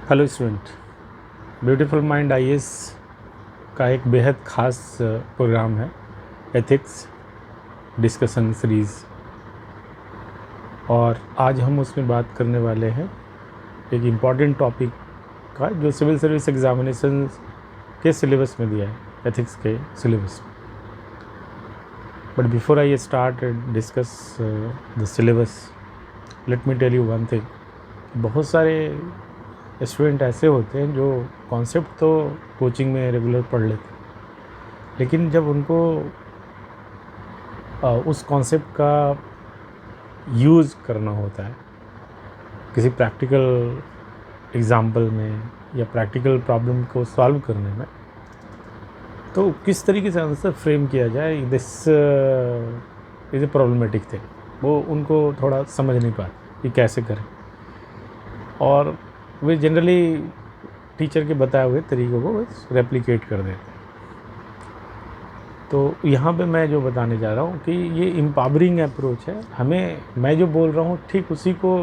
Hello student, beautiful mind IAS का एक बेहद ख़ास प्रोग्राम है एथिक्स डिस्कशन सीरीज़। और आज हम उसमें बात करने वाले हैं एक इम्पॉर्टेंट टॉपिक का जो सिविल सर्विस एग्जामिनेशन के सिलेबस में दिया है, एथिक्स के सिलेबस में। But before I start and discuss the syllabus, let me tell you one thing. बहुत सारे स्टूडेंट ऐसे होते हैं जो कॉन्सेप्ट तो कोचिंग में रेगुलर पढ़ लेते हैं, लेकिन जब उनको उस कॉन्सेप्ट का यूज़ करना होता है किसी प्रैक्टिकल एग्जाम्पल में या प्रैक्टिकल प्रॉब्लम को सॉल्व करने में, तो किस तरीके से आंसर फ्रेम किया जाए, this is a problematic thing. वो उनको थोड़ा समझ नहीं पाते कि कैसे करें, और वे जनरली टीचर के बताए हुए तरीक़ों को बस रेप्लिकेट कर देते हैं। तो यहाँ पे मैं जो बताने जा रहा हूँ कि ये एम्पावरिंग अप्रोच है। मैं जो बोल रहा हूँ ठीक उसी को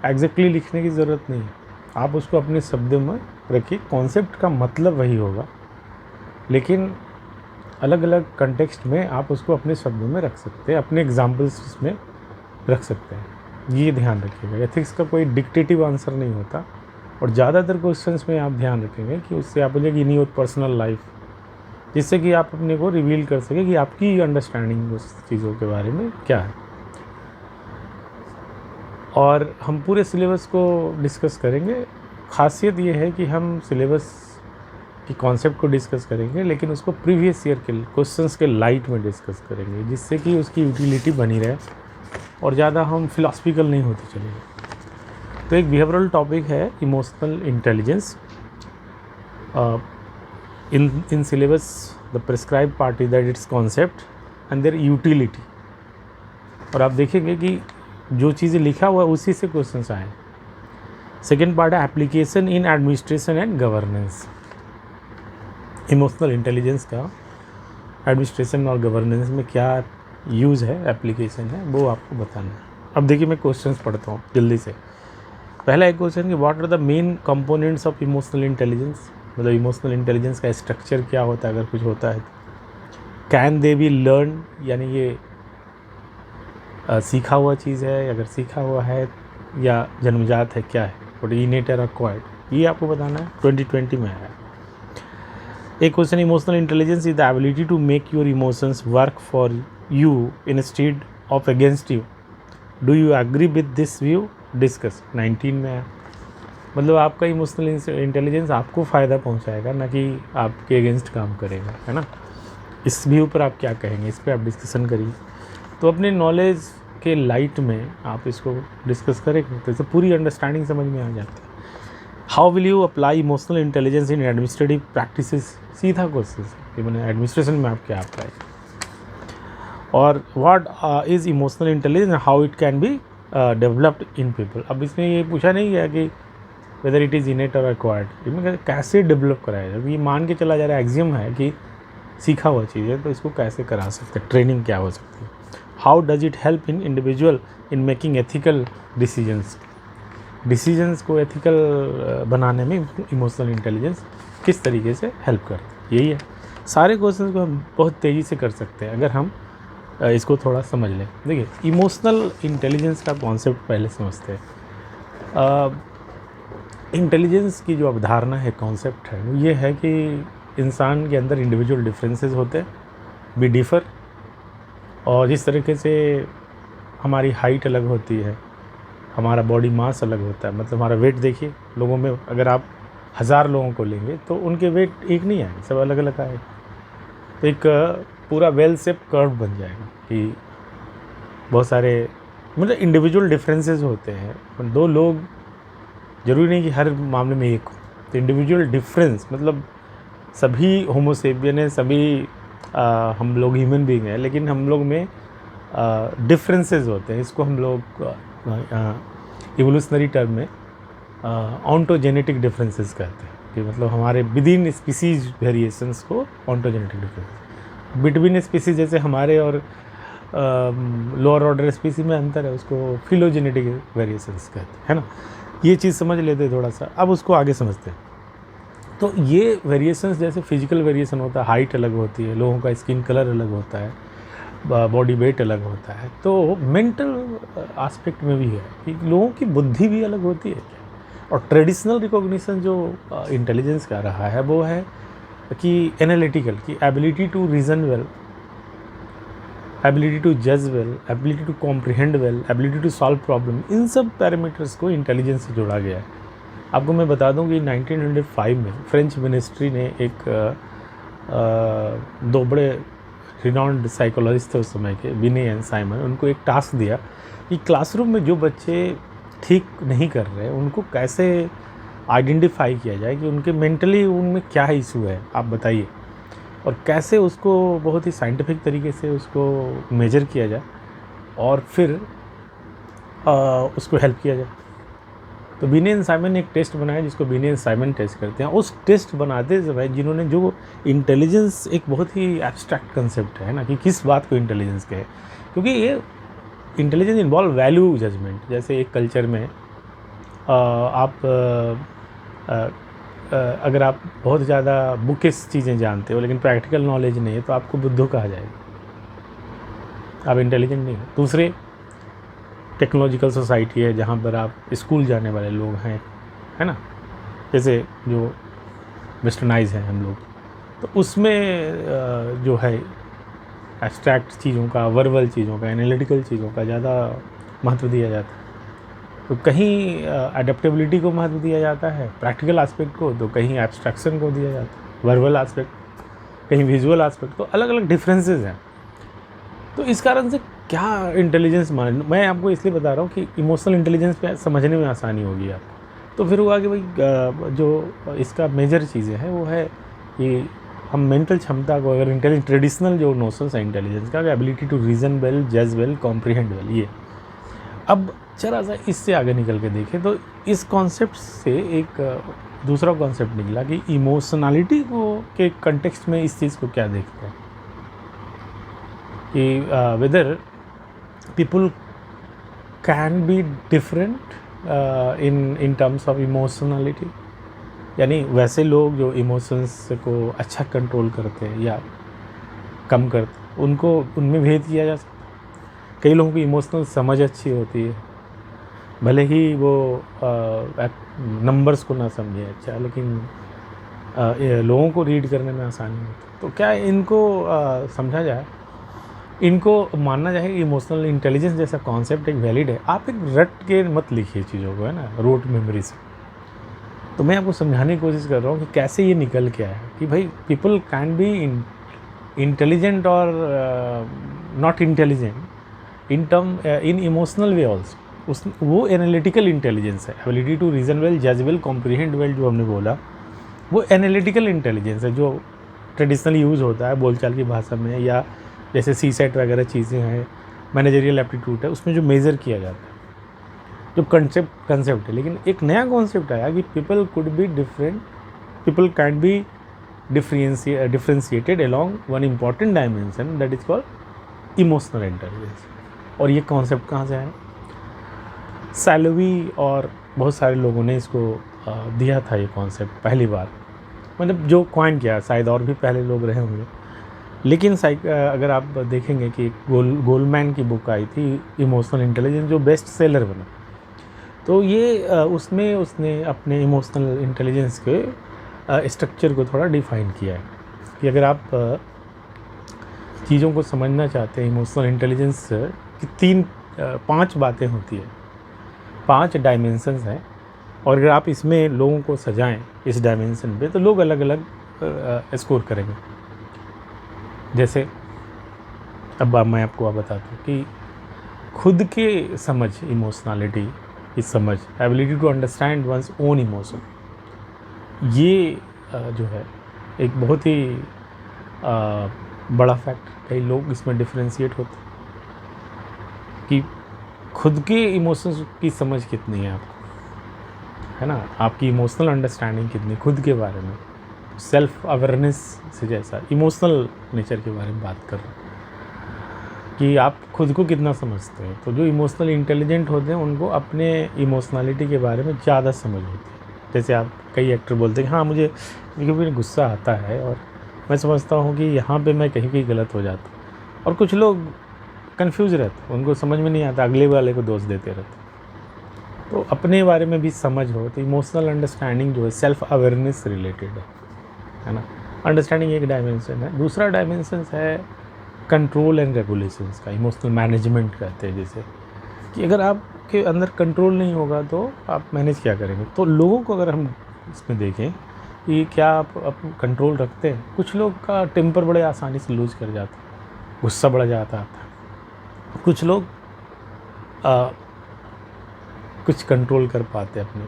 एग्जैक्टली लिखने की ज़रूरत नहीं है। आप उसको अपने शब्दों में रखिए, कॉन्सेप्ट का मतलब वही होगा, लेकिन अलग अलग कंटेक्स्ट में आप उसको अपने शब्दों में रख सकते हैं, अपने एग्जाम्पल्स में रख सकते हैं। ये ध्यान रखिएगा, एथिक्स का कोई डिक्टेटिव आंसर नहीं होता। और ज़्यादातर क्वेश्चंस में आप ध्यान रखेंगे कि उससे आप बोलेंगे इन योर पर्सनल लाइफ, जिससे कि आप अपने को रिवील कर सकें कि आपकी अंडरस्टैंडिंग उस चीज़ों के बारे में क्या है। और हम पूरे सिलेबस को डिस्कस करेंगे। ख़ासियत ये है कि हम सिलेबस की कॉन्सेप्ट को डिस्कस करेंगे, लेकिन उसको प्रीवियस ईयर के क्वेश्चंस के लाइट में डिस्कस करेंगे, जिससे कि उसकी यूटिलिटी बनी रहे और ज़्यादा हम फिलॉसफिकल नहीं होते चलेंगे। तो एक बिहेवियरल टॉपिक है emotional intelligence. In syllabus the prescribe part is that its concept and their utility. और आप देखेंगे कि जो चीज़ें लिखा हुआ है उसी से क्वेश्चंस आए। सेकेंड पार्ट है application in administration and governance. Emotional intelligence का एडमिनिस्ट्रेशन और गवर्नेंस में क्या यूज़ है, एप्लीकेशन है, वो आपको बताना है। अब देखिए मैं क्वेश्चंस पढ़ता हूँ जल्दी से। पहला एक क्वेश्चन कि what are the main components of emotional intelligence, मतलब इमोशनल इंटेलिजेंस का स्ट्रक्चर क्या होता है अगर कुछ होता है। कैन दे बी लर्न, यानी ये सीखा हुआ चीज़ है, अगर सीखा हुआ है या जन्मजात है, क्या है, और इनेट और एक्वायर्ड, ये आपको बताना है। 2020 में है एक question, emotional intelligence is the ability to make your emotions work for you instead of against you. Do you agree with this view? Discuss 19 में है। मतलब आपका इमोशनल इंटेलिजेंस आपको फ़ायदा पहुंचाएगा, ना कि आपके अगेंस्ट काम करेगा, है ना। इस व्यू पर आप क्या कहेंगे, इस पर आप डिस्कशन करिए। तो अपने नॉलेज के लाइट में आप इसको डिस्कस करेंगे तो इससे पूरी अंडरस्टैंडिंग समझ में आ जाती है। How will you apply emotional intelligence in administrative practices? सीधा क्वेश्चन कि मैंने एडमिनिस्ट्रेशन में आप क्या अप्लाई। और what is emotional intelligence, how it can be developed in people. अब इसमें ये पूछा नहीं गया कि वेदर इट इज़ इनेट और एक्वायर्ड, इसमें कैसे डेवलप कराया जाए। ये मान के चला जा रहा है, एक्सियम है कि सीखा हुआ चीज़ है, तो इसको कैसे करा सकते हैं, ट्रेनिंग क्या हो सकती है। How does it help in individual in making ethical decisions को एथिकल बनाने में इमोशनल इंटेलिजेंस किस तरीके से हेल्प करती है। यही है, सारे क्वेश्चन को हम बहुत तेज़ी से कर सकते हैं अगर हम इसको थोड़ा समझ लें। देखिए, इमोशनल इंटेलिजेंस का कॉन्सेप्ट पहले समझते हैं। इंटेलिजेंस की जो अवधारणा है, कॉन्सेप्ट है, वो ये है कि इंसान के अंदर इंडिविजुअल डिफरेंसेस होते हैं, वी डिफ़र। और जिस तरीके से हमारी हाइट अलग होती है, हमारा बॉडी मास अलग होता है, मतलब हमारा वेट देखिए, लोगों में अगर आप 1000 लोगों को लेंगे तो उनके वेट एक नहीं आएंगे, सब अलग अलग आएगा। तो एक पूरा वेल शेप कर्व बन जाएगा कि बहुत सारे मतलब इंडिविजुअल डिफरेंसेस होते हैं। दो लोग ज़रूरी नहीं कि हर मामले में एक हो। तो इंडिविजुअल डिफरेंस मतलब सभी होमोसेपियन है, सभी हम लोग ह्यूमन बीइंग हैं, लेकिन हम लोग में डिफरेंसेस होते हैं। इसको हम लोग इवोल्यूशनरी टर्म में ऑन्टोजेनेटिक डिफरेंसेस कहते हैं, कि मतलब हमारे विद इन स्पीसीज वेरिएशंस को ऑन्टोजेनेटिक डिफरेंस। बिटवीन स्पीसीज जैसे हमारे और लोअर ऑर्डर स्पीसी में अंतर है, उसको फिलोजेनेटिक वेरिएशंस कहते हैं, है ना। ये चीज़ समझ लेते थोड़ा सा, अब उसको आगे समझते हैं। तो ये वेरिएशंस जैसे फिजिकल वेरिएशन होता है, हाइट अलग होती है, लोगों का स्किन कलर अलग होता है, बॉडी वेट अलग होता है, तो मेंटल एस्पेक्ट में भी है कि लोगों की बुद्धि भी अलग होती है। और ट्रेडिशनल रिकॉग्निशन जो इंटेलिजेंस का रहा है वो है कि एनालिटिकल, की ability to reason well, ability to जज well, ability to comprehend well, ability to solve problem, इन सब पैरामीटर्स को इंटेलिजेंस से जोड़ा गया है। आपको मैं बता दूं कि 1905 में फ्रेंच मिनिस्ट्री ने एक दो बड़े रिनाउंड साइकोलॉजिस्ट थे उस समय के, बिने एंड साइमन, उनको एक टास्क दिया कि क्लासरूम में जो बच्चे ठीक नहीं कर रहे उनको कैसे आइडेंटिफाई किया जाए कि उनके मेंटली उनमें क्या इशू है, आप बताइए, और कैसे उसको बहुत ही साइंटिफिक तरीके से उसको मेजर किया जाए और फिर उसको हेल्प किया जाए। तो बिने एंड साइमन ने एक टेस्ट बनाया जिसको बिने एंड साइमन टेस्ट करते हैं। उस टेस्ट बनाते समय जिन्होंने, जो इंटेलिजेंस एक बहुत ही एब्स्ट्रैक्ट कंसेप्ट है ना, कि किस बात को इंटेलिजेंस कहे, क्योंकि ये इंटेलिजेंस इन्वॉल्व वैल्यू जजमेंट। जैसे एक कल्चर में अगर आप बहुत ज़्यादा बुकिश चीज़ें जानते हो लेकिन प्रैक्टिकल नॉलेज नहीं है तो आपको बुद्धू कहा जाएगा, आप इंटेलिजेंट नहीं हो। दूसरे टेक्नोलॉजिकल सोसाइटी है जहाँ पर आप स्कूल जाने वाले लोग हैं, है ना, जैसे जो वेस्टर्नाइज हैं हम लोग, तो उसमें जो है एब्स्ट्रैक्ट चीज़ों का, वर्बल चीज़ों का, एनालिटिकल चीज़ों का ज़्यादा महत्व दिया जाता है। तो कहीं एडेप्टेबिलिटी को महत्व दिया जाता है, प्रैक्टिकल एस्पेक्ट को, तो कहीं एब्स्ट्रैक्शन को दिया जाता है, वर्बल एस्पेक्ट, कहीं विजुअल एस्पेक्ट, तो अलग अलग डिफरेंसेस हैं। तो इस कारण से क्या इंटेलिजेंस मैं आपको इसलिए बता रहा हूँ कि इमोशनल इंटेलिजेंस पे समझने में आसानी होगी आपको। तो फिर हुआ कि भाई जो इसका मेजर चीज़ें हैं वो है कि हम मेंटल क्षमता को, अगर इंटेलिजेंस, ट्रेडिशनल जो नोशंस है इंटेलिजेंस का, एबिलिटी टू रीजन वेल, जज वेल, कॉम्प्रिहेंड वेल, ये अब जरा सा इससे आगे निकल के देखें तो इस कॉन्सेप्ट से एक दूसरा कॉन्सेप्ट निकला कि इमोशनलिटी को के कंटेक्स्ट में इस चीज़ को क्या देखते हैं कि whether people can be different in terms of emotionality, यानी वैसे लोग जो इमोशंस को अच्छा कंट्रोल करते हैं या कम करते हैं, उनको उनमें भेद किया जा सकता है। कई लोगों की इमोशनल समझ अच्छी होती है, भले ही वो नंबर्स को ना समझे अच्छा, लेकिन लोगों को रीड करने में आसानी होती है। तो क्या इनको समझा जाए, इनको मानना चाहिए कि इमोशनल इंटेलिजेंस जैसा कॉन्सेप्ट एक वैलिड है। आप एक रट के मत लिखिए चीज़ों को, है ना, रोट मेमोरी से। तो मैं आपको समझाने की कोशिश कर रहा हूँ कि कैसे ये निकल के आया कि भाई पीपल कैन बी इंटेलिजेंट और not intelligent in term in emotional way also. वो एनालिटिकल इंटेलिजेंस है, एबिलिटी टू रीजन वेल, जज वेल, कॉम्प्रिहेंड वेल, जो हमने बोला वो एनालिटिकल इंटेलिजेंस है, जो ट्रेडिशनली यूज़ होता है बोलचाल की भाषा में, या जैसे सीसेट वगैरह चीज़ें हैं, मैनेजरियल एप्टीट्यूड है, उसमें जो मेज़र किया जाता है, जो कंसेप्ट है। लेकिन एक नया कॉन्सेप्ट आया कि people could be different, people can be differentiated along one important dimension that is called emotional intelligence. और ये कॉन्सेप्ट कहाँ से आया? सैलोवी और बहुत सारे लोगों ने इसको दिया था ये कॉन्सेप्ट पहली बार, मतलब जो कॉइन किया, शायद और भी पहले लोग रहे होंगे, लेकिन अगर आप देखेंगे कि गोलमैन की बुक आई थी इमोशनल इंटेलिजेंस, जो बेस्ट सेलर बना, तो ये उसमें उसने अपने इमोशनल इंटेलिजेंस के स्ट्रक्चर को थोड़ा डिफाइन किया है कि अगर आप चीज़ों को समझना चाहते हैं इमोशनल इंटेलिजेंस की 5 बातें होती है, 5 डायमेंशंस हैं, और अगर आप इसमें लोगों को सजाएं इस डायमेंशन पे तो लोग अलग अलग स्कोर करेंगे। जैसे अब मैं आपको बताता हूँ कि खुद के समझ, इमोशनलिटी की समझ, ability to understand one's own emotion, ये जो है एक बहुत ही बड़ा फैक्ट। कई लोग इसमें डिफ्रेंशिएट होते हैं कि खुद के इमोशंस की समझ कितनी है आपको, है ना, आपकी इमोशनल अंडरस्टैंडिंग कितनी खुद के बारे में, सेल्फ अवेयरनेस से जैसा इमोशनल नेचर के बारे में बात कर रहे हैं कि आप खुद को कितना समझते हैं। तो जो इमोशनल इंटेलिजेंट होते हैं उनको अपने इमोशनलिटी के बारे में ज़्यादा समझ होती है। जैसे आप कई एक्टर बोलते हैं कि हाँ मुझे कभी गुस्सा आता है और मैं समझता हूँ कि यहाँ पे मैं कहीं कहीं गलत हो जाता हूँ, और कुछ लोग कंफ्यूज रहते हैं, उनको समझ में नहीं आता, अगले वाले को दोष देते रहते हैं। तो अपने बारे में भी समझ हो तो इमोशनल अंडरस्टैंडिंग जो है सेल्फ अवेयरनेस से रिलेटेड है ना। अंडरस्टैंडिंग एक डायमेंशन है। दूसरा डायमेंशन है कंट्रोल एंड रेगुलेशंस का, इमोशनल मैनेजमेंट कहते हैं जैसे कि अगर आपके अंदर कंट्रोल नहीं होगा तो आप मैनेज क्या करेंगे। तो लोगों को अगर हम इसमें देखें कि क्या आप कंट्रोल रखते हैं। कुछ लोग का टेम्पर बड़े आसानी से लूज कर जाता है, गुस्सा बढ़ जाता है। कुछ लोग कुछ कंट्रोल कर पाते अपने।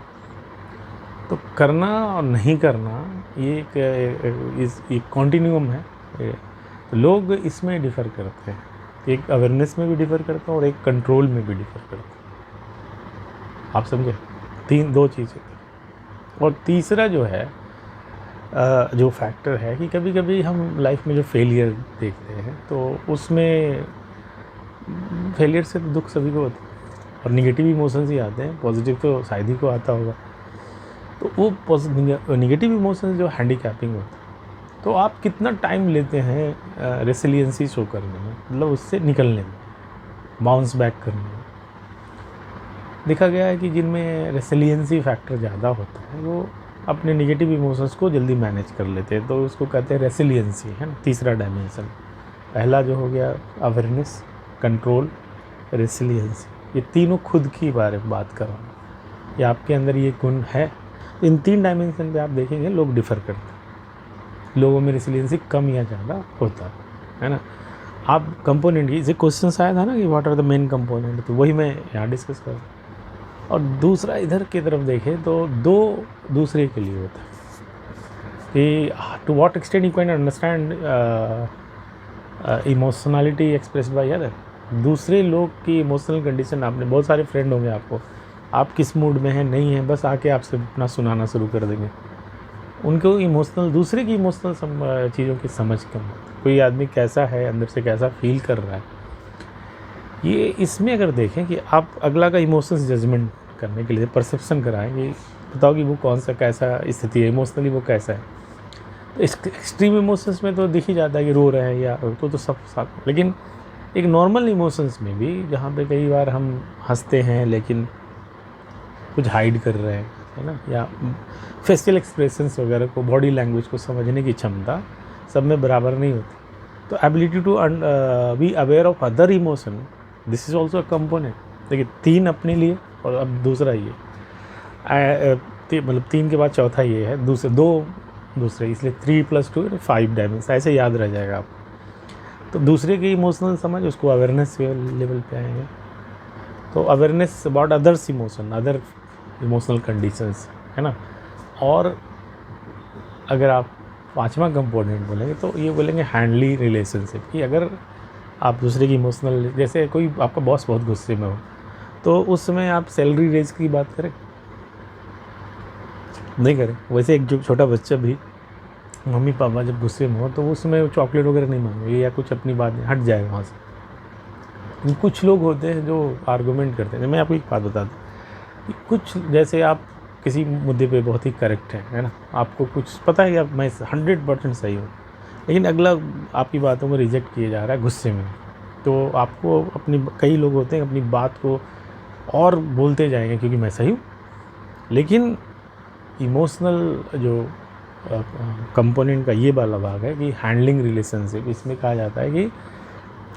तो करना और नहीं करना ये एक कॉन्टिन्यूम है। लोग इसमें डिफ़र करते हैं, एक अवेयरनेस में भी डिफ़र करते हैं और एक कंट्रोल में भी डिफ़र करते हैं। आप समझे, दो चीज़ें। और तीसरा जो है जो फैक्टर है कि कभी कभी हम लाइफ में जो फेलियर देखते हैं तो उसमें फेलियर से तो दुख सभी को होता है और निगेटिव इमोशंस ही आते हैं, पॉजिटिव तो शायद ही को आता होगा। तो वो निगेटिव इमोशंस जो हैंडीकैपिंग होता है। तो आप कितना टाइम लेते हैं रेसिलियंसी शो करने में, मतलब उससे निकलने में, बाउंस बैक करने में। देखा गया है कि जिनमें रेसिलियंसी फैक्टर ज़्यादा होता है वो अपने निगेटिव इमोशंस को जल्दी मैनेज कर लेते हैं। तो उसको कहते हैं रेसिलियंसी, है ना, तीसरा डायमेंशन। पहला जो हो गया अवेयरनेस, कंट्रोल, रेसिलियंसी, ये तीनों खुद की बारे में बात कर रहा हूँ। ये आपके अंदर ये गुण है। इन तीन डायमेंशन पे आप देखेंगे लोग डिफ़र करते हैं। लोगों में रेसिलियंसी कम या ज़्यादा होता है ना। आप कंपोनेंट की जैसे क्वेश्चन आया था ना कि what are the main component, तो वही मैं यहाँ डिस्कस कर रहा हूँ। और दूसरा इधर की तरफ देखें तो दो दूसरे के लिए होता है कि to what extent you can understand emotionality expressed by other. दूसरे लोग की इमोशनल कंडीशन, आपने बहुत सारे फ्रेंड होंगे आपको, आप किस मूड में हैं नहीं हैं, बस आके आपसे अपना सुनाना शुरू कर देंगे। उनको इमोशनल, दूसरे की इमोशनल चीज़ों की समझ कम होती है। कोई आदमी कैसा है, अंदर से कैसा फील कर रहा है, ये इसमें अगर देखें कि आप अगला का इमोशंस जजमेंट करने के लिए परसेप्शन कराएं कि बताओ कि वो कौन सा कैसा स्थिति है, इमोशनली वो कैसा है। तो एक्सट्रीम इमोशंस में तो दिख ही जाता है कि रो रहे हैं या तो सब साथ। लेकिन एक नॉर्मल इमोशंस में भी जहाँ पे कई बार हम हंसते हैं लेकिन कुछ हाइड कर रहे हैं, है ना, या फेशियल एक्सप्रेशंस वगैरह को, बॉडी लैंग्वेज को समझने की क्षमता सब में बराबर नहीं होती। तो ability to be aware of other emotion, this is also a component. देखिए, तीन अपने लिए और अब दूसरा ये मतलब तीन के बाद चौथा ये है, दूसरे, इसलिए 3 + 2 5 डायमेंशन, ऐसे याद रह जाएगा आपको। तो दूसरे की इमोशनल समझ, उसको अवेयरनेस लेवल पे आएंगे। तो awareness about others emotion, other emotional conditions, है ना। और अगर आप पांचवा कंपोनेंट बोलेंगे तो ये बोलेंगे हैंडली रिलेशनशिप, कि अगर आप दूसरे की इमोशनल, जैसे कोई आपका बॉस बहुत गुस्से में हो तो उस समय आप सैलरी रेज की बात करें, नहीं करें। वैसे एक जो छोटा बच्चा भी, मम्मी पापा जब गुस्से में हो तो उस समय चॉकलेट वगैरह नहीं मांगेंगे या कुछ अपनी बात हट जाएगा वहाँ से। कुछ लोग होते हैं जो आर्गूमेंट करते हैं। मैं आपको एक बात बता दूँ कि कुछ, जैसे आप किसी मुद्दे पे बहुत ही करेक्ट है ना, आपको कुछ पता है कि मैं 100% सही हूँ, लेकिन अगला आपकी बातों को रिजेक्ट किया जा रहा है गुस्से में, तो आपको अपनी, कई लोग होते हैं अपनी बात को और बोलते जाएंगे क्योंकि मैं सही हूँ। लेकिन इमोशनल जो कंपोनेंट का ये वाला भाग है कि हैंडलिंग रिलेशनशिप, इसमें कहा जाता है कि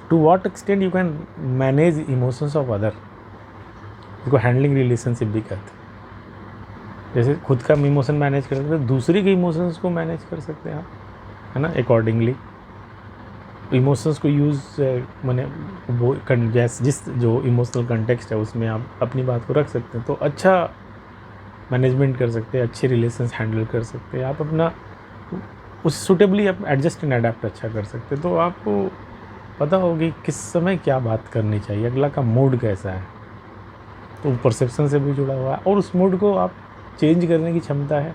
to what extent you can manage emotions of other, इसको हैंडलिंग रिलेशनशिप भी कहते हैं। जैसे खुद का इमोशन मैनेज कर सकते हैं, दूसरे के इमोशंस को मैनेज कर सकते हैं आप, है ना, अकॉर्डिंगली। इमोशंस को यूज़ मैंने वो जिस जो इमोशनल कंटेक्स्ट है उसमें आप अपनी बात को रख सकते हैं, तो अच्छा मैनेजमेंट कर सकते हैं, अच्छे रिलेशंस हैंडल कर सकते हैं आप, अपना उस सूटेबली आप एडजस्ट एंड अडेप्ट अच्छा कर सकते हैं। तो आपको पता होगी किस समय क्या बात करनी चाहिए, अगला का मूड कैसा है, तो परसेप्शन से भी जुड़ा हुआ है। और उस मूड को आप चेंज करने की क्षमता है,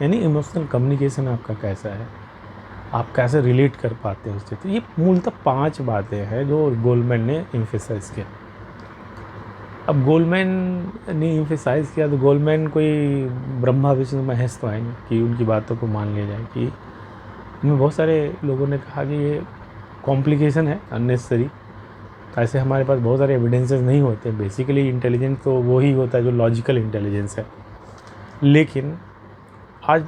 यानी इमोशनल कम्युनिकेशन आपका कैसा है। आप कैसे रिलेट कर पाते हैं उससे। तो ये मूलतः 5 बातें हैं जो गोलमैन ने एम्फेसाइज़ किया। अब गोलमैन ने एम्फेसाइज़ किया तो गोलमैन कोई ब्रह्मा विष्णु महेश तो आएंगे कि उनकी बातों को मान लिया जाए। कि उनमें बहुत सारे लोगों ने कहा कि ये कॉम्प्लिकेशन है, अननेसेसरी। ऐसे हमारे पास बहुत सारे एविडेंसेस नहीं होते। बेसिकली इंटेलिजेंट तो वो ही होता है जो लॉजिकल इंटेलिजेंस है। लेकिन आज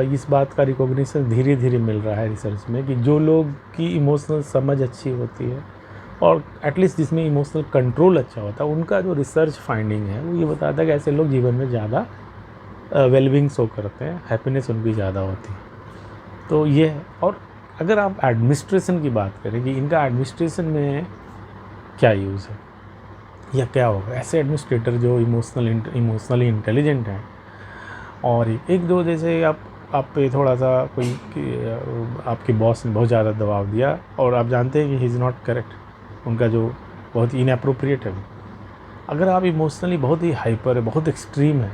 इस बात का रिकॉग्निशन धीरे धीरे मिल रहा है रिसर्च में कि जो लोग की इमोशनल समझ अच्छी होती है और एटलीस्ट जिसमें इमोशनल कंट्रोल अच्छा होता है, उनका जो रिसर्च फाइंडिंग है वो ये बताता है कि ऐसे लोग जीवन में ज़्यादा वेलबींग शो करते हैं, हैप्पीनेस उनकी ज़्यादा होती है। तो ये है। और अगर आप एडमिनिस्ट्रेशन की बात करें कि इनका एडमिनिस्ट्रेशन में क्या यूज़ है या क्या होगा, ऐसे एडमिनिस्ट्रेटर जो इमोशनली इंटेलिजेंट हैं और एक दो जैसे आप पे थोड़ा सा कोई आपके बॉस ने बहुत ज़्यादा दबाव दिया और आप जानते हैं कि ही इज़ नॉट करेक्ट, उनका जो बहुत ही इनअप्रोप्रिएट है वो। अगर आप इमोशनली बहुत ही हाइपर है, बहुत एक्सट्रीम है,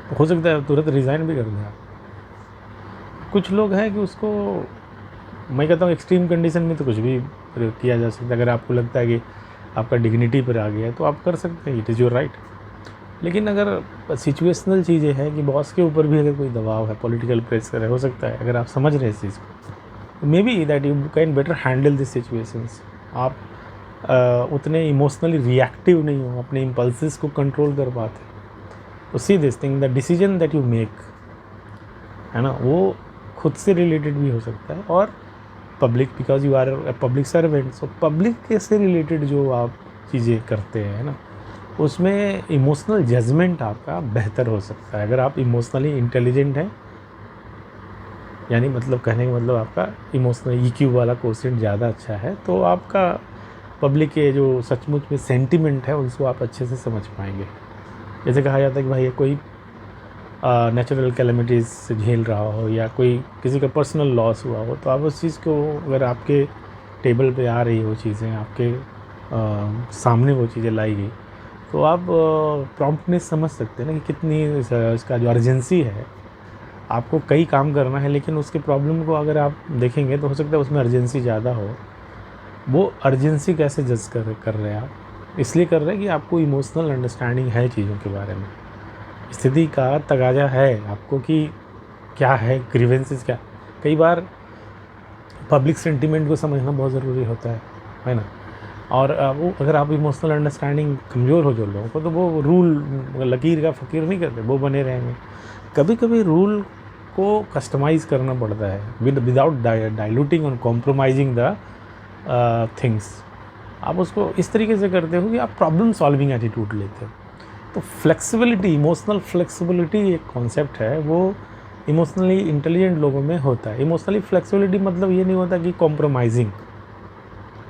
तो हो सकता है तुरंत रिज़ाइन भी कर दें आप। कुछ लोग हैं कि उसको, मैं कहता हूँ एक्सट्रीम कंडीशन में तो कुछ भी किया जा सकता है। अगर आपको लगता है कि आपका डिग्निटी पर आ गया है तो आप कर सकते हैं, इट इज़ योर राइट। लेकिन अगर सिचुएशनल चीज़ें हैं कि बॉस के ऊपर भी अगर कोई दबाव है, पॉलिटिकल प्रेशर है, हो सकता है अगर आप समझ रहे हैं इस चीज़ को, may be that you can better handle this situations. आप उतने इमोशनली रिएक्टिव नहीं हो, अपने इम्पल्सेस को कंट्रोल कर पाते। तो see this thing, the decision that you make है ना, वो खुद से रिलेटेड भी हो सकता है और public, because you are a public servant, so public के से रिलेटेड जो आप चीज़ें करते हैं ना, उसमें इमोशनल जजमेंट आपका बेहतर हो सकता है। अगर आप इमोशनली इंटेलिजेंट हैं, यानी मतलब कहने का मतलब आपका इमोशनल EQ वाला कोशेंट ज़्यादा अच्छा है, तो आपका पब्लिक के जो सचमुच में सेंटिमेंट है उसको आप अच्छे से समझ पाएंगे। जैसे कहा जाता है कि भाई कोई नेचुरल कैलेमिटीज़ से झेल रहा हो या कोई किसी का पर्सनल लॉस हुआ हो, तो आप उस चीज़ को, अगर आपके टेबल पे आ रही वो चीज़ें, आपके सामने वो चीज़ें लाई गई, तो आप प्रॉम्प्टनेस समझ सकते हैं ना कि कितनी इसका जो अर्जेंसी है। आपको कई काम करना है लेकिन उसके प्रॉब्लम को अगर आप देखेंगे तो हो सकता है उसमें अर्जेंसी ज़्यादा हो। वो अर्जेंसी कैसे जज कर रहे हैं आप? इसलिए कर रहे हैं कि आपको इमोशनल अंडरस्टैंडिंग है चीज़ों के बारे में, स्थिति का तगाजा है आपको कि क्या है, ग्रीवेंसेस क्या। कई बार पब्लिक सेंटिमेंट को समझना बहुत ज़रूरी होता है ना। और वो अगर आप इमोशनल अंडरस्टैंडिंग कमज़ोर हो जो लोगों को, तो वो रूल लकीर का फ़कीर नहीं करते, वो बने रहेंगे। कभी कभी रूल को कस्टमाइज़ करना पड़ता है विदाउट डाइल्यूटिंग और कॉम्प्रोमाइजिंग द थिंग्स। आप उसको इस तरीके से करते हो कि आप प्रॉब्लम सॉल्विंग एटीट्यूड लेते हो। तो फ्लेक्सिबिलिटी, इमोशनल फ्लेक्सिबिलिटी एक कॉन्सेप्ट है, वो इमोशनली इंटेलिजेंट लोगों में होता है। इमोशनली फ्लेक्सिबिलिटी मतलब ये नहीं होता कि compromising,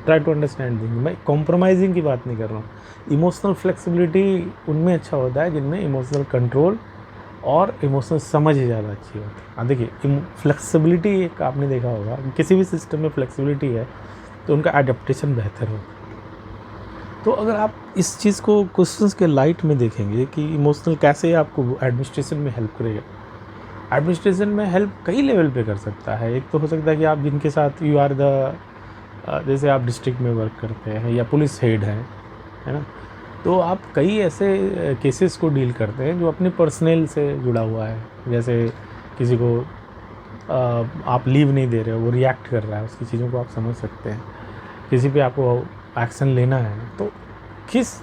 try to understand thing, मैं कॉम्प्रोमाइजिंग की बात नहीं कर रहा हूँ। इमोशनल फ्लेक्सिबिलिटी उनमें अच्छा होता है जिनमें इमोशनल कंट्रोल और इमोशनल समझ ज़्यादा अच्छी होती है। हाँ देखिए, फ्लेक्सिबिलिटी एक आपने देखा होगा, किसी भी सिस्टम में फ्लेक्सिबिलिटी है तो उनका एडेप्टेशन बेहतर होता है। तो अगर आप इस चीज़ को क्वेश्चंस के लाइट में देखेंगे कि इमोशनल कैसे आपको एडमिनिस्ट्रेशन में हेल्प करेगा। एडमिनिस्ट्रेशन में हेल्प कई लेवल पे कर सकता है। एक तो हो सकता है कि आप जिनके साथ यू आर द, जैसे आप डिस्ट्रिक्ट में वर्क करते हैं या पुलिस हेड हैं, है ना, तो आप कई ऐसे केसेस को डील करते हैं जो अपने पर्सनल से जुड़ा हुआ है। जैसे किसी को आप लीव नहीं दे रहे हो, वो रिएक्ट कर रहा है, उसकी चीज़ों को आप समझ सकते हैं। किसी पे आपको एक्शन लेना है तो किस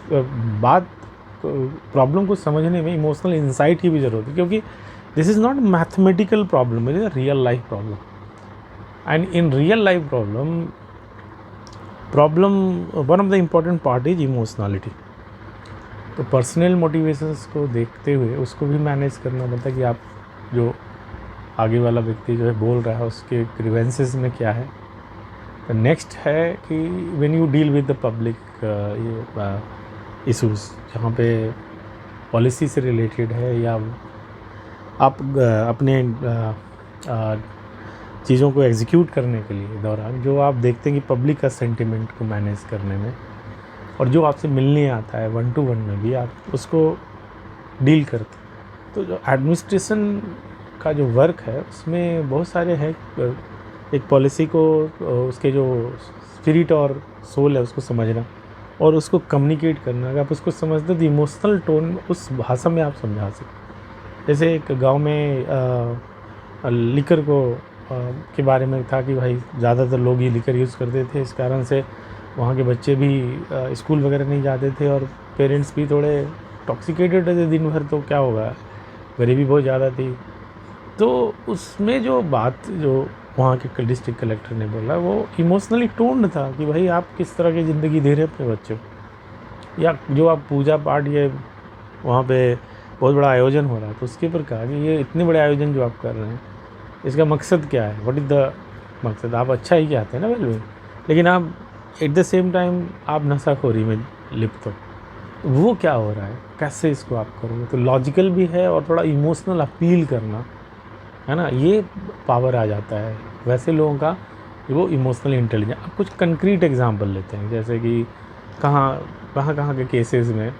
बात प्रॉब्लम को समझने में इमोशनल इंसाइट की भी ज़रूरत है, क्योंकि this is not mathematical problem, it is a real life problem. And in real life problem one of the important part is emotionality. तो पर्सनल मोटिवेशंस को देखते हुए उसको भी मैनेज करना पड़ता है कि आप जो आगे वाला व्यक्ति जो है बोल रहा है उसके ग्रीवेंसेस में क्या है। तो नेक्स्ट है कि when you deal with the public issues, जहाँ पे पॉलिसी से रिलेटेड है या आप अपने चीज़ों को एग्जीक्यूट करने के लिए दौरान जो आप देखते हैं कि पब्लिक का सेंटिमेंट को मैनेज करने में, और जो आपसे मिलने आता है 1-to-1 में भी आप उसको डील करते हैं। तो जो एडमिनिस्ट्रेशन का जो वर्क है उसमें बहुत सारे हैं। एक पॉलिसी को उसके जो स्पिरिट और सोल है उसको समझना और उसको कम्युनिकेट करना। अगर आप उसको समझते तो इमोशनल टोन उस भाषा में आप समझा सकते। जैसे एक गांव में लिकर को के बारे में था कि भाई ज़्यादातर लोग ये लिकर यूज़ करते थे, इस कारण से वहाँ के बच्चे भी स्कूल वगैरह नहीं जाते थे और पेरेंट्स भी थोड़े टॉक्सिकेटेड रहते दिन भर, तो क्या होगा, गरीबी बहुत ज़्यादा थी। तो उसमें जो बात जो वहाँ के डिस्ट्रिक्ट कलेक्टर ने बोला वो इमोशनली टोन्ड था कि भाई आप किस तरह की ज़िंदगी दे रहे हैं अपने बच्चों को, या जो आप पूजा पाठ ये वहाँ पे बहुत बड़ा आयोजन हो रहा है तो उसके ऊपर कहा कि ये इतने बड़े आयोजन जो आप कर रहे हैं इसका मकसद क्या है, व्हाट इज़ द मकसद। आप अच्छा ही चाहते हैं ना वेल, लेकिन आप एट द सेम टाइम आप नशाखोरी में लिप्त हो, वो क्या हो रहा है, कैसे इसको आप करोगे। तो लॉजिकल भी है और थोड़ा इमोशनल अपील करना है ना, ये पावर आ जाता है वैसे लोगों का, वो इमोशनल इंटेलिजेंस। अब कुछ कंक्रीट एग्जांपल लेते हैं, जैसे कि कहाँ के केसेस में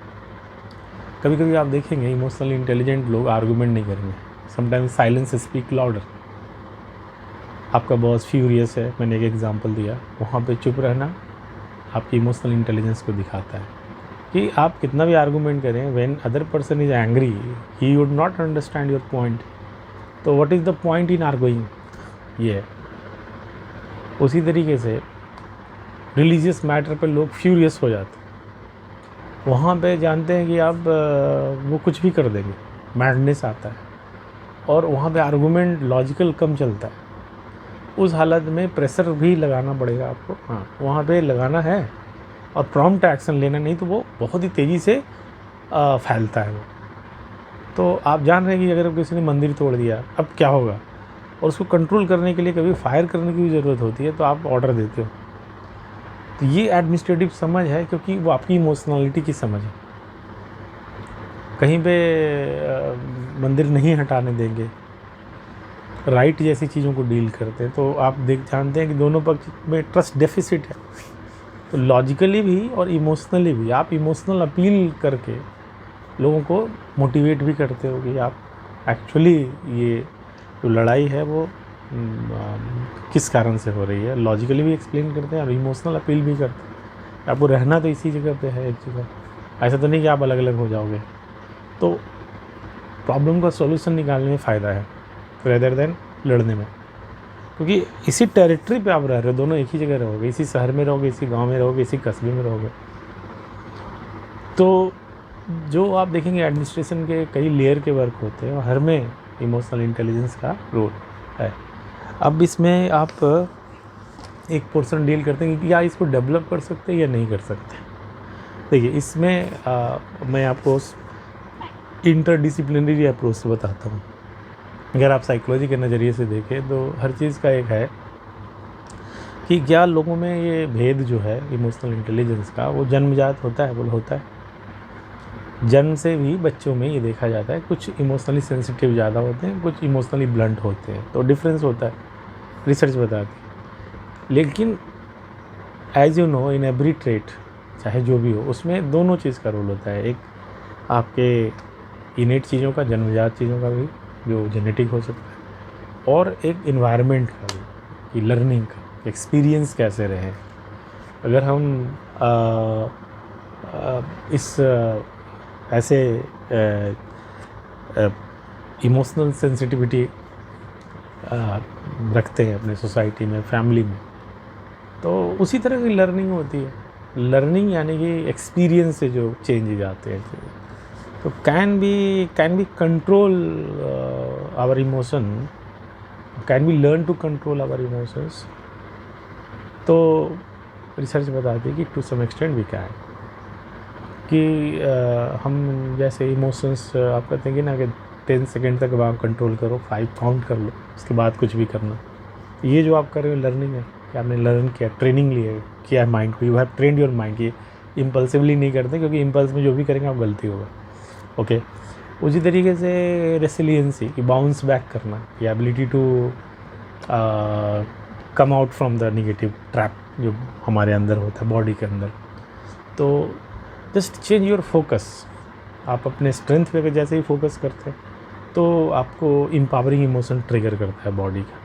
कभी कभी आप देखेंगे इमोशनल इंटेलिजेंट लोग आर्गूमेंट नहीं करेंगे, समटाइम्स साइलेंस स्पीक लाउडर। आपका बॉस फ्यूरियस है, मैंने एक एग्जांपल दिया, वहाँ पे चुप रहना आपकी इमोशनल इंटेलिजेंस को दिखाता है कि आप कितना भी आर्गूमेंट करें, when other person is angry he would not understand your point, तो what is the point in arguing. ये उसी तरीके से रिलीजियस मैटर पर लोग फ्यूरियस हो जाते हैं, वहाँ पे जानते हैं कि आप वो कुछ भी कर देंगे, मैडनेस आता है और वहाँ पे आर्गूमेंट लॉजिकल कम चलता है। उस हालत में प्रेशर भी लगाना पड़ेगा आपको, हाँ वहाँ पे लगाना है और प्रॉम्प्ट एक्शन लेना, नहीं तो वो बहुत ही तेज़ी से फैलता है वो। तो आप जान रहे हैं कि अगर किसी ने मंदिर तोड़ दिया अब क्या होगा, और उसको कंट्रोल करने के लिए कभी फायर करने की भी ज़रूरत होती है तो आप ऑर्डर देते हो। तो ये एडमिनिस्ट्रेटिव समझ है, क्योंकि वो आपकी इमोशनलिटी की समझ है। कहीं पे मंदिर नहीं हटाने देंगे, राइट जैसी चीज़ों को डील करते हैं, तो आप जानते हैं कि दोनों पक्ष में ट्रस्ट डेफिसिट है। तो लॉजिकली भी और इमोशनली भी आप इमोशनल अपील करके लोगों को मोटिवेट भी करते हो कि आप एक्चुअली ये जो लड़ाई है वो किस कारण से हो रही है, लॉजिकली भी एक्सप्लेन करते हैं और इमोशनल अपील भी करते हैं। आपको रहना तो इसी जगह पे है, एक जगह, ऐसा तो नहीं कि आप अलग अलग हो जाओगे। तो प्रॉब्लम का सॉल्यूशन निकालने में फ़ायदा है रेदर देन लड़ने में, क्योंकि इसी टेरिटरी पे आप रह रहे हो, दोनों एक ही जगह रहोगे, इसी शहर में रहोगे, इसी गांव में रहोगे, इसी कस्बे में रहोगे। तो जो आप देखेंगे एडमिनिस्ट्रेशन के कई लेयर के वर्क होते हैं और हर में इमोशनल इंटेलिजेंस का रोल है। अब इसमें आप एक पोर्शन डील करते हैं कि या इसको डेवलप कर सकते हैं या नहीं कर सकते। देखिए इसमें मैं आपको इंटरडिसिप्लिनरी अप्रोच से बताता हूँ। अगर आप साइकोलॉजी के नज़रिए से देखें तो हर चीज़ का एक है कि क्या लोगों में ये भेद जो है इमोशनल इंटेलिजेंस का वो जन्मजात होता है, बोल होता है। जन्म से भी बच्चों में ये देखा जाता है, कुछ इमोशनली सेंसिटिव ज़्यादा होते हैं, कुछ इमोशनली ब्लंट होते हैं, तो डिफरेंस होता है, रिसर्च बताती है। लेकिन as you know in every trait, चाहे जो भी हो, उसमें दोनों चीज़ का रोल होता है। एक आपके इनेट चीज़ों का, जन्मजात चीज़ों का भी जो जेनेटिक हो सकता है, और एक इन्वायरमेंट का भी, कि लर्निंग का एक्सपीरियंस कैसे रहे। अगर हम इस ऐसे इमोशनल सेंसिटिविटी रखते हैं अपने सोसाइटी में, फैमिली में, तो उसी तरह की लर्निंग होती है। लर्निंग यानी कि एक्सपीरियंस से जो चेंजेज आते हैं, तो can be control our emotion, can be learn to control our emotions. तो रिसर्च बताती है कि to some extent we can, कि हम जैसे इमोशंस आप कहते हैं कि ना कि 10 सेकेंड तक आप कंट्रोल करो, 5 काउंट कर लो, उसके बाद कुछ भी करना। ये जो आप कर रहे हो लर्निंग है कि आपने लर्न किया, ट्रेनिंग किया है माइंड को, you have trend your mind. ये इम्पल्सिवली नहीं करते, क्योंकि इम्पल्स में जो भी करेंगे आप गलती होगा। ओके, उसी तरीके से रेसिलियंसी, कि बाउंस बैक करना, कि ability to come out from the negative trap जो हमारे अंदर होता है, बॉडी के अंदर। तो जस्ट चेंज योर फोकस। आप अपने स्ट्रेंथ पे जैसे ही फोकस करते हैं तो आपको एम्पावरिंग इमोशन ट्रिगर करता है बॉडी का।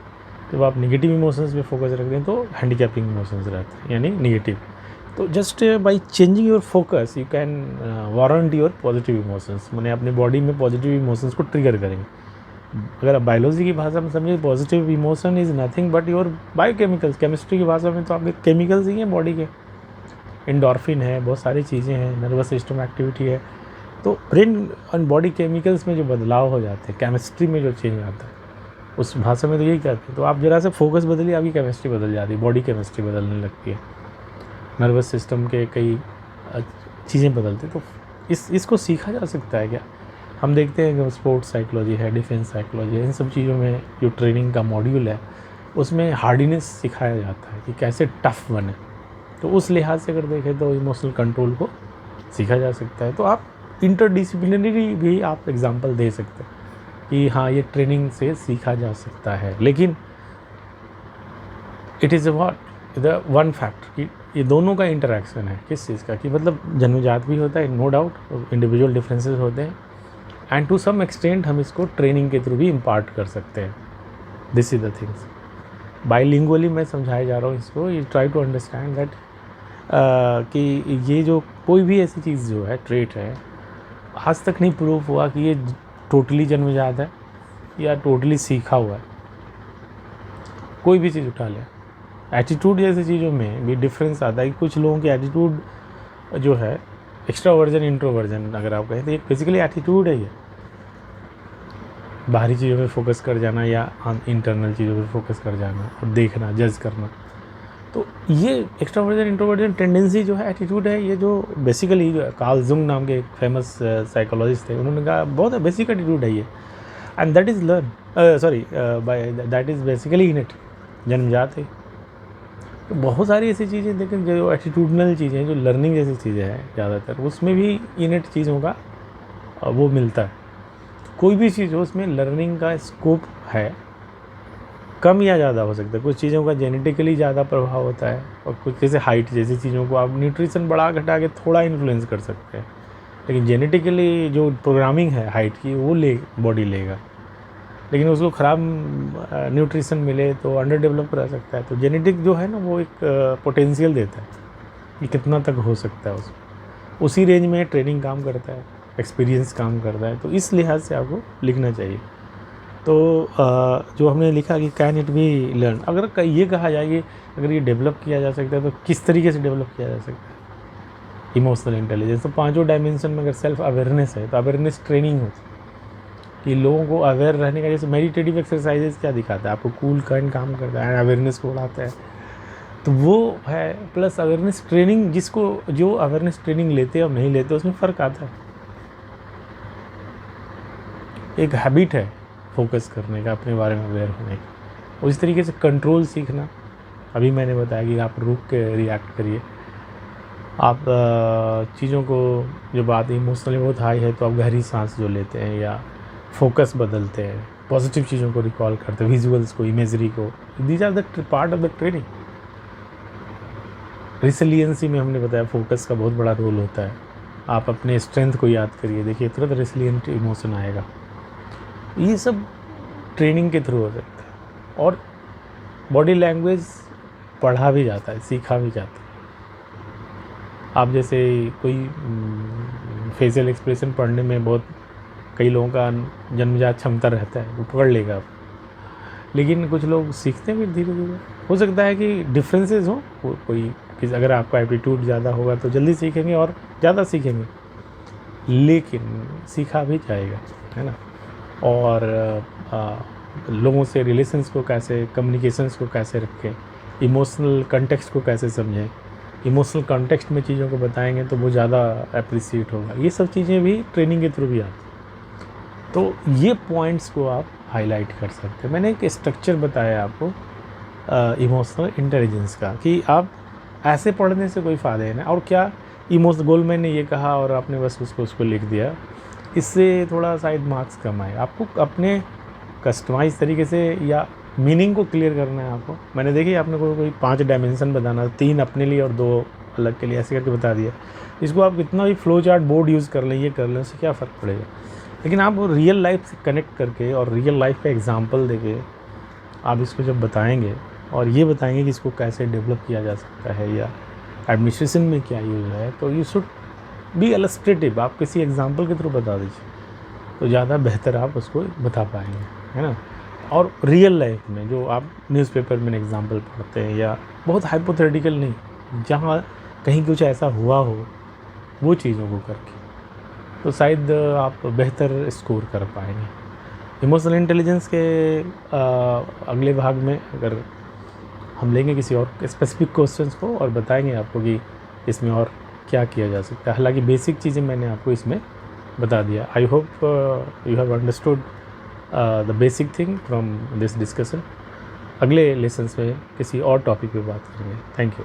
जब आप नेगेटिव इमोशंस पे फोकस रखते हैं तो हैंडीकैपिंग इमोशंस रहते हैं, यानी नेगेटिव। तो just by changing your focus you can warrant your positive emotions, मैंने अपने बॉडी में पॉजिटिव इमोशंस को ट्रिगर करेंगे। अगर आप बायोलॉजी की भाषा में समझे, positive emotion is nothing but your biochemicals. Chemistry की भाषा में तो आपके केमिकल्स ही हैं बॉडी के, एंडोर्फिन है, बहुत सारी चीज़ें हैं, नर्वस सिस्टम एक्टिविटी है। तो ब्रेन एंड बॉडी केमिकल्स में जो बदलाव हो जाते हैं, केमिस्ट्री में जो चेंज आता है, उस भाषा में तो यही कहते हैं। तो आप जरा से फोकस बदलिए, आपकी केमिस्ट्री बदल जाती है, बॉडी केमिस्ट्री बदलने लगती है, नर्वस सिस्टम के कई चीज़ें बदलती। तो इसको सीखा जा सकता है क्या? हम देखते हैं कि स्पोर्ट्स साइकोलॉजी है, डिफेंस साइकोलॉजी है, इन सब चीज़ों में जो ट्रेनिंग का मॉड्यूल है उसमें हार्डीनेस सिखाया जाता है कि कैसे टफ़ बने। तो उस लिहाज से अगर देखें तो इमोशनल कंट्रोल को सीखा जा सकता है। तो आप इंटरडिसिप्लिनरी भी आप एग्जांपल दे सकते हैं कि हाँ, ये ट्रेनिंग से सीखा जा सकता है। लेकिन it is what the one fact कि ये दोनों का इंटरेक्शन है। किस चीज़ का? कि मतलब जन्मजात भी होता है, नो डाउट, इंडिविजुअल डिफरेंसेस होते हैं, एंड टू सम एक्सटेंट हम इसको ट्रेनिंग के थ्रू भी इम्पार्ट कर सकते हैं। This is the things. Bilingually मैं समझाया जा रहा हूँ इसको, you try to understand that कि ये जो कोई भी ऐसी चीज़ जो है, ट्रेट है, आज तक नहीं प्रूफ हुआ कि ये टोटली जन्मजात है या टोटली सीखा हुआ है। कोई भी चीज़ उठा लें, एटीट्यूड जैसी चीज़ों में भी डिफरेंस आता है कि कुछ लोगों की एटीट्यूड जो है एक्स्ट्रावर्जन इंट्रोवर्जन अगर आप कहें तो ये बेसिकली एटीट्यूड है। ये बाहरी चीज़ों पे फोकस कर जाना या इंटरनल चीज़ों पे फोकस कर जाना और देखना, जज करना। तो ये एक्स्ट्रावर्जन इंट्रोवर्जन टेंडेंसी जो है, एटीट्यूड है, ये जो बेसिकली जो कार्ल जुंग नाम के एक फेमस साइकोलॉजिस्ट थे, उन्होंने कहा बहुत बेसिक एटीट्यूड है ये, and that is by that is basically इनेट, जन्मजात है। तो बहुत सारी ऐसी चीज़ें देखें जो एटीट्यूडनल चीज़ें, जो लर्निंग जैसी चीज़ें हैं ज़्यादातर, उसमें भी इनेट चीज़ों का वो मिलता है। कोई भी चीज़ हो उसमें लर्निंग का स्कोप है, कम या ज़्यादा हो सकता है। कुछ चीज़ों का जेनेटिकली ज़्यादा प्रभाव होता है और कुछ जैसे हाइट जैसी चीज़ों को आप न्यूट्रिशन बढ़ा घटा के थोड़ा इन्फ्लुएंस कर सकते हैं, लेकिन जेनेटिकली जो प्रोग्रामिंग है हाइट की वो बॉडी लेगा। लेकिन उसको ख़राब न्यूट्रिशन मिले तो अंडर डेवलप रह सकता है। तो जेनेटिक जो है ना वो एक पोटेंशियल देता है कि कितना तक हो सकता है उसमें। उसी रेंज में ट्रेनिंग काम करता है, एक्सपीरियंस काम करता है। तो इस लिहाज से आपको लिखना चाहिए। तो जो हमने लिखा कि कैन इट बी लर्न, अगर ये कहा जाए कि अगर ये डेवलप किया जा सकता है तो किस तरीके से डेवलप किया जा सकता है इमोशनल इंटेलिजेंस। तो पांचों डायमेंशन में अगर सेल्फ अवेयरनेस है तो अवेयरनेस ट्रेनिंग होती है कि लोगों को अवेयर रहने का। जैसे मेडिटेटिव एक्सरसाइजेस क्या दिखाता है आपको, कूल काइंड काम करता है, अवेयरनेस को बढ़ाता है, तो वो है। प्लस अवेयरनेस ट्रेनिंग, जिसको जो अवेयरनेस ट्रेनिंग लेते और नहीं लेते उसमें फ़र्क आता है। एक हैबिट है फोकस करने का, अपने बारे में अवेयर होने का। उस तरीके से कंट्रोल सीखना, अभी मैंने बताया कि आप रुक के रिएक्ट करिए। आप चीज़ों को, जो बात इमोशनली बहुत हाई है तो आप गहरी सांस जो लेते हैं या फोकस बदलते हैं, पॉजिटिव चीज़ों को रिकॉल करते हैं, विजुअल्स को, इमेजरी को, these are the part of the training. Resiliency में हमने बताया फोकस का बहुत बड़ा रोल होता है। आप अपने स्ट्रेंथ को याद करिए, देखिए तुरंत रिसिलियंट इमोशन आएगा। ये सब ट्रेनिंग के थ्रू हो सकता है। और बॉडी लैंग्वेज पढ़ा भी जाता है, सीखा भी जाता है। आप जैसे कोई फेशियल एक्सप्रेशन पढ़ने में बहुत कई लोगों का जन्मजात क्षमता रहता है, वो पकड़ लेगा आप, लेकिन कुछ लोग सीखते हैं फिर धीरे धीरे। हो सकता है कि डिफरेंसेस हो, कोई अगर आपका एप्टीट्यूड ज़्यादा होगा तो जल्दी सीखेंगे और ज़्यादा सीखेंगे, लेकिन सीखा भी जाएगा, है ना। और लोगों से रिलेशंस को कैसे, कम्युनिकेशंस को कैसे रखें, इमोशनल कॉन्टेक्स्ट को कैसे समझें, इमोशनल कॉन्टेक्स्ट में चीज़ों को बताएंगे तो वो ज़्यादा अप्रिशिएट होगा। ये सब चीज़ें भी ट्रेनिंग के थ्रू भी आती हैं। तो ये पॉइंट्स को आप हाईलाइट कर सकते हैं। मैंने एक स्ट्रक्चर बताया आपको इमोशनल इंटेलिजेंस का, कि आप ऐसे पढ़ने से कोई फ़ायदा नहीं। और क्या गोलमैन ने ये कहा और आपने बस उसको लिख दिया, इससे थोड़ा शायद मार्क्स कम आए। आपको अपने कस्टमाइज तरीके से या मीनिंग को क्लियर करना है आपको। मैंने देखिए आपने कोई 5 डायमेंशन बताना, 3 अपने लिए और 2 अलग के लिए, ऐसे करके बता दिया। इसको आप कितना भी फ्लो चार्ट बोर्ड यूज़ कर लें, ये कर लें, उससे क्या फ़र्क पड़ेगा। लेकिन आप वो रियल लाइफ से कनेक्ट करके और रियल लाइफ का एग्जांपल देके आप इसको जब बताएंगे और ये बताएंगे कि इसको कैसे डेवलप किया जा सकता है या एडमिनिस्ट्रेशन में क्या यूज़ है, तो यू शुड बी इलस्ट्रेटिव। आप किसी एग्जांपल के थ्रू बता दीजिए तो ज़्यादा बेहतर आप उसको बता पाएंगे, है ना। और रियल लाइफ में जो आप न्यूज़पेपर में एग्जांपल पढ़ते हैं या बहुत हाइपोथेटिकल नहीं, जहाँ कहीं कुछ ऐसा हुआ हो वो चीज़ों को करके, तो शायद आप बेहतर स्कोर कर पाएंगे। इमोशनल इंटेलिजेंस के अगले भाग में अगर हम लेंगे किसी और स्पेसिफिक क्वेश्चंस को और बताएंगे आपको कि इसमें और क्या किया जा सकता है। हालांकि बेसिक चीज़ें मैंने आपको इसमें बता दिया। I hope you have understood the basic thing from this discussion. अगले लेसन्स में किसी और टॉपिक पे बात करेंगे। Thank you.